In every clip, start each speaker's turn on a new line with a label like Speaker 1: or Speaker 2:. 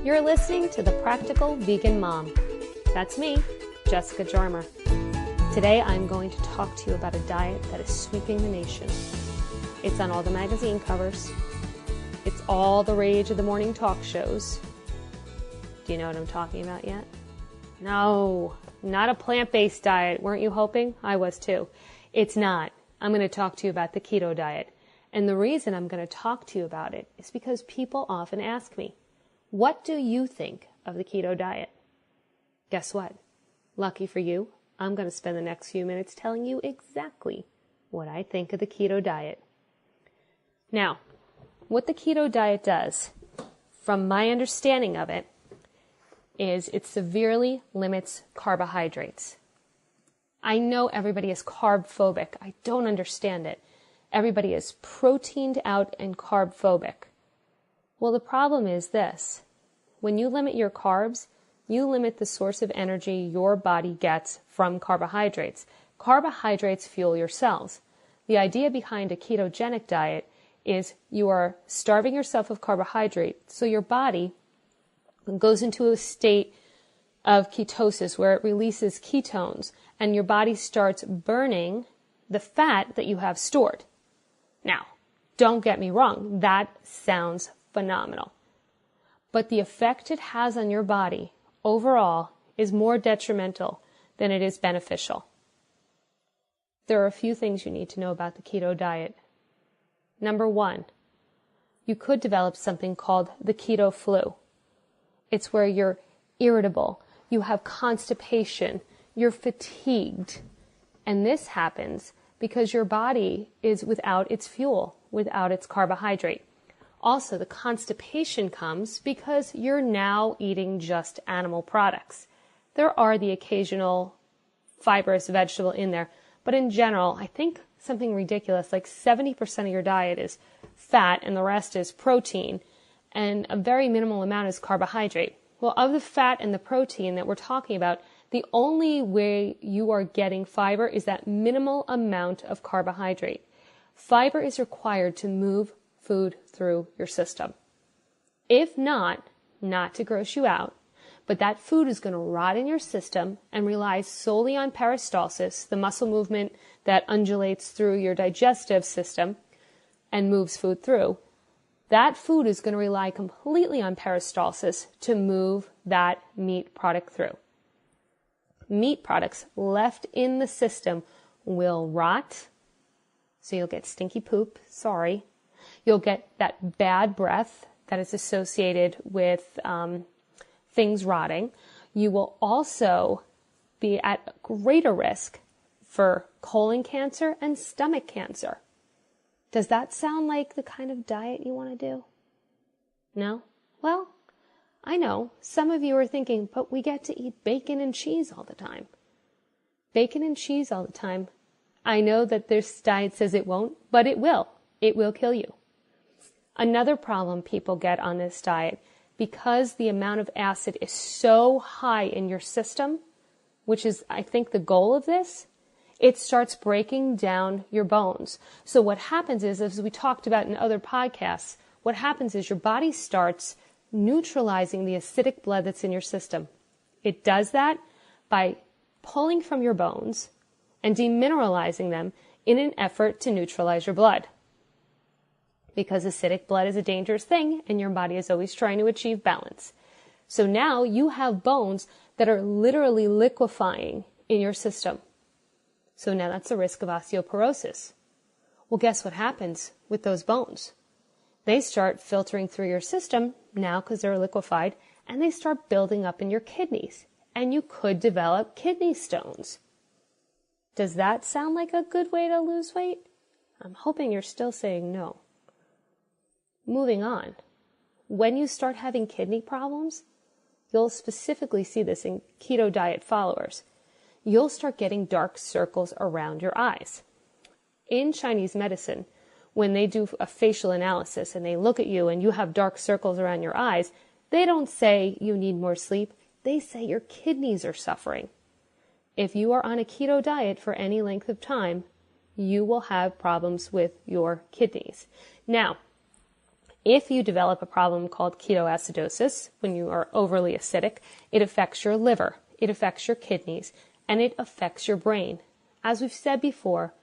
Speaker 1: You're listening to The Practical Vegan Mom. That's me, Jessica Jarmer. Today I'm going to talk to you about a diet that is sweeping the nation. It's on all the magazine covers. It's all the rage of the morning talk shows. Do you know what I'm talking about yet? No, not a plant-based diet. Weren't you hoping? I was too. It's not. I'm going to talk to you about the keto diet. And the reason I'm going to talk to you about it is because people often ask me, what do you think of the keto diet? Guess what? Lucky for you, I'm going to spend the next few minutes telling you exactly what I think of the keto diet. Now, what the keto diet does, from my understanding of it, is it severely limits carbohydrates. I know everybody is carb phobic. I don't understand it. Everybody is proteined out and carb phobic. Well, the problem is this. When you limit your carbs, you limit the source of energy your body gets from carbohydrates. Carbohydrates fuel your cells. The idea behind a ketogenic diet is you are starving yourself of carbohydrate, so your body goes into a state of ketosis where it releases ketones, and your body starts burning the fat that you have stored. Now, don't get me wrong, that sounds phenomenal. But the effect it has on your body overall is more detrimental than it is beneficial. There are a few things you need to know about the keto diet. Number one, you could develop something called the keto flu. It's where you're irritable, you have constipation, you're fatigued. And this happens because your body is without its fuel, without its carbohydrate. Also, the constipation comes because you're now eating just animal products. There are the occasional fibrous vegetable in there, but in general, I think something ridiculous, like 70% of your diet is fat and the rest is protein, and a very minimal amount is carbohydrate. Well, of the fat and the protein that we're talking about, the only way you are getting fiber is that minimal amount of carbohydrate. Fiber is required to move food through your system. If not to gross you out, but that food is going to rot in your system and relies solely on peristalsis, the muscle movement that undulates through your digestive system and moves food through. That food is going to rely completely on peristalsis to move that meat product through. Meat products left in the system will rot, so you'll get stinky poop, sorry. You'll get that bad breath that is associated with things rotting. You will also be at greater risk for colon cancer and stomach cancer. Does that sound like the kind of diet you want to do? No? Well, I know some of you are thinking, but we get to eat bacon and cheese all the time. Bacon and cheese all the time. I know that this diet says it won't, but it will. It will kill you. Another problem people get on this diet, because the amount of acid is so high in your system, which is, I think, the goal of this, it starts breaking down your bones. So what happens is, as we talked about in other podcasts, what happens is your body starts neutralizing the acidic blood that's in your system. It does that by pulling from your bones and demineralizing them in an effort to neutralize your blood. Because acidic blood is a dangerous thing and your body is always trying to achieve balance. So now you have bones that are literally liquefying in your system. So now that's the risk of osteoporosis. Well, guess what happens with those bones? They start filtering through your system now because they're liquefied, and they start building up in your kidneys, and you could develop kidney stones. Does that sound like a good way to lose weight? I'm hoping you're still saying no. Moving on. When you start having kidney problems, you'll specifically see this in keto diet followers. You'll start getting dark circles around your eyes. In Chinese medicine, when they do a facial analysis and they look at you and you have dark circles around your eyes, they don't say you need more sleep. They say your kidneys are suffering. If you are on a keto diet for any length of time, you will have problems with your kidneys. Now, If you develop a problem called ketoacidosis, when you are overly acidic, it affects your liver, it affects your kidneys, and it affects your brain. As we've said before,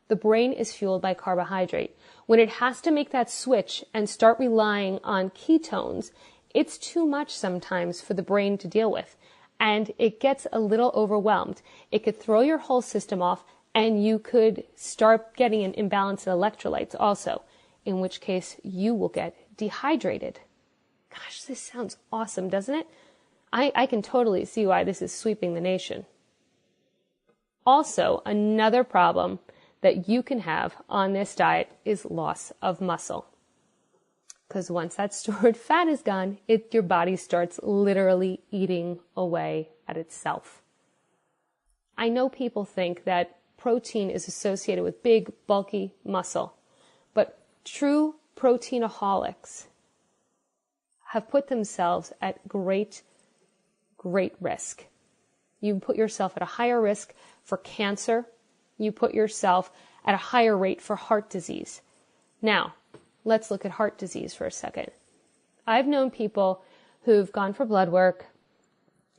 Speaker 1: the brain is fueled by carbohydrate. When it has to make that switch and start relying on ketones, it's too much sometimes for the brain to deal with, and it gets a little overwhelmed. It could throw your whole system off, and you could start getting an imbalance in electrolytes also, in which case you will get dehydrated. Gosh, this sounds awesome, doesn't it? I can totally see why this is sweeping the nation. Also, another problem that you can have on this diet is loss of muscle. Because once that stored fat is gone, your body starts literally eating away at itself. I know people think that protein is associated with big, bulky muscle, but true proteinaholics have put themselves at great risk. You put yourself at a higher risk for cancer. You put yourself at a higher rate for heart disease. Now, let's look at heart disease for a second. I've known people who've gone for blood work,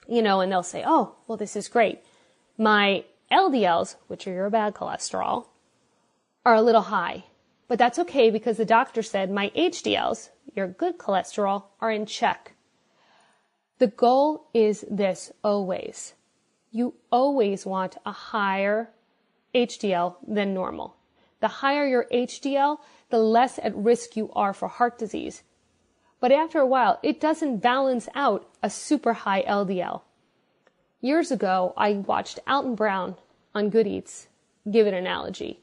Speaker 1: and they'll say, oh, well, this is great. My LDLs, which are your bad cholesterol, are a little high. But that's okay because the doctor said my HDLs, your good cholesterol, are in check. The goal is this always. You always want a higher HDL than normal. The higher your HDL, the less at risk you are for heart disease. But after a while, it doesn't balance out a super high LDL. Years ago, I watched Alton Brown on Good Eats give an analogy.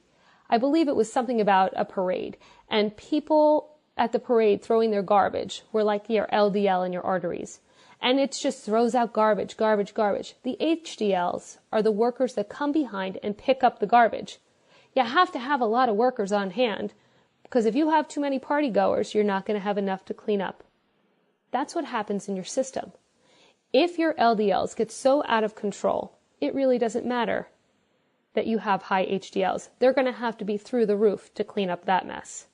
Speaker 1: I believe it was something about a parade, and people at the parade throwing their garbage were like your LDL in your arteries. And it just throws out garbage, garbage, garbage. The HDLs are the workers that come behind and pick up the garbage. You have to have a lot of workers on hand, because if you have too many party goers, you're not going to have enough to clean up. That's what happens in your system. If your LDLs get so out of control, it really doesn't matter that you have high HDLs. They're going to have to be through the roof to clean up that mess.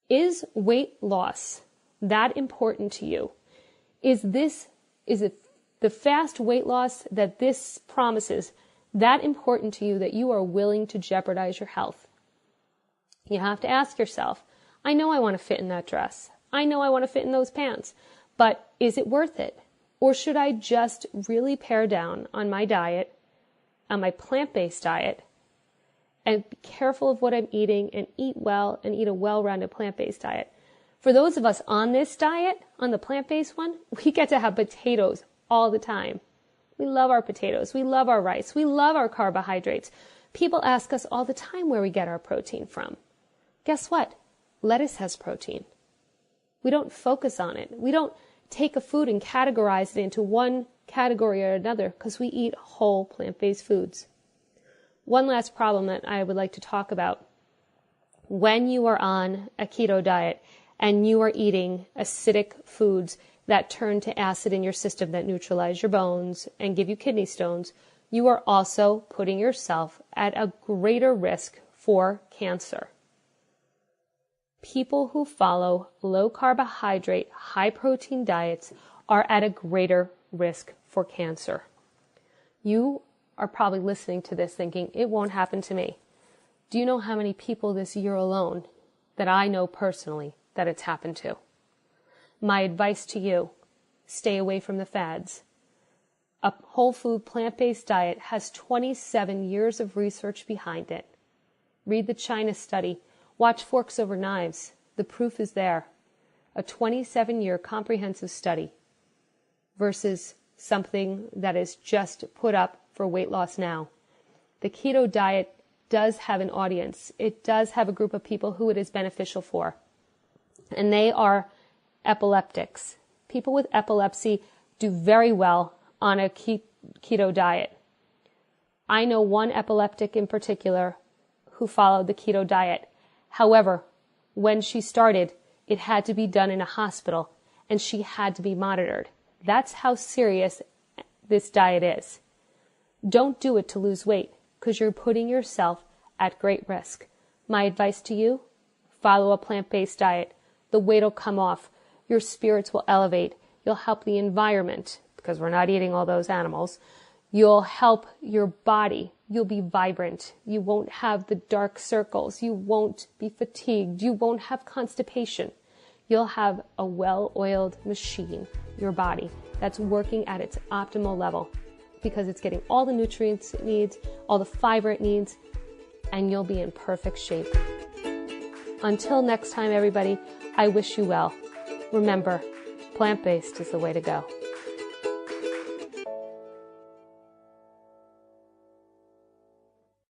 Speaker 1: Is weight loss that important to you? Is it the fast weight loss that this promises that important to you that you are willing to jeopardize your health? You have to ask yourself, I know I want to fit in that dress. I know I want to fit in those pants, but is it worth it? Or should I just really pare down on my diet, on my plant-based diet, and be careful of what I'm eating and eat well and eat a well-rounded plant-based diet? For those of us on this diet, on the plant-based one, we get to have potatoes all the time. We love our potatoes. We love our rice. We love our carbohydrates. People ask us all the time where we get our protein from. Guess what? Lettuce has protein. We don't focus on it. We don't take a food and categorize it into one category or another because we eat whole plant-based foods. One last problem that I would like to talk about. When you are on a keto diet and you are eating acidic foods that turn to acid in your system that neutralize your bones and give you kidney stones, you are also putting yourself at a greater risk for cancer. People who follow low carbohydrate, high protein diets are at a greater risk for cancer. You are probably listening to this thinking, it won't happen to me. Do you know how many people this year alone that I know personally that it's happened to? My advice to you, stay away from the fads. A whole food plant-based diet has 27 years of research behind it. Read the China study. Watch Forks Over Knives. The proof is there. A 27-year comprehensive study versus something that is just put up for weight loss now. The keto diet does have an audience. It does have a group of people who it is beneficial for. And they are epileptics. People with epilepsy do very well on a keto diet. I know one epileptic in particular who followed the keto diet. However, when she started, it had to be done in a hospital and she had to be monitored. That's how serious this diet is. Don't do it to lose weight because you're putting yourself at great risk. My advice to you, follow a plant-based diet. The weight will come off. Your spirits will elevate. You'll help the environment because we're not eating all those animals. You'll help your body. You'll be vibrant. You won't have the dark circles. You won't be fatigued. You won't have constipation. You'll have a well-oiled machine, your body, that's working at its optimal level because it's getting all the nutrients it needs, all the fiber it needs, and you'll be in perfect shape. Until next time, everybody, I wish you well. Remember, plant-based is the way to go.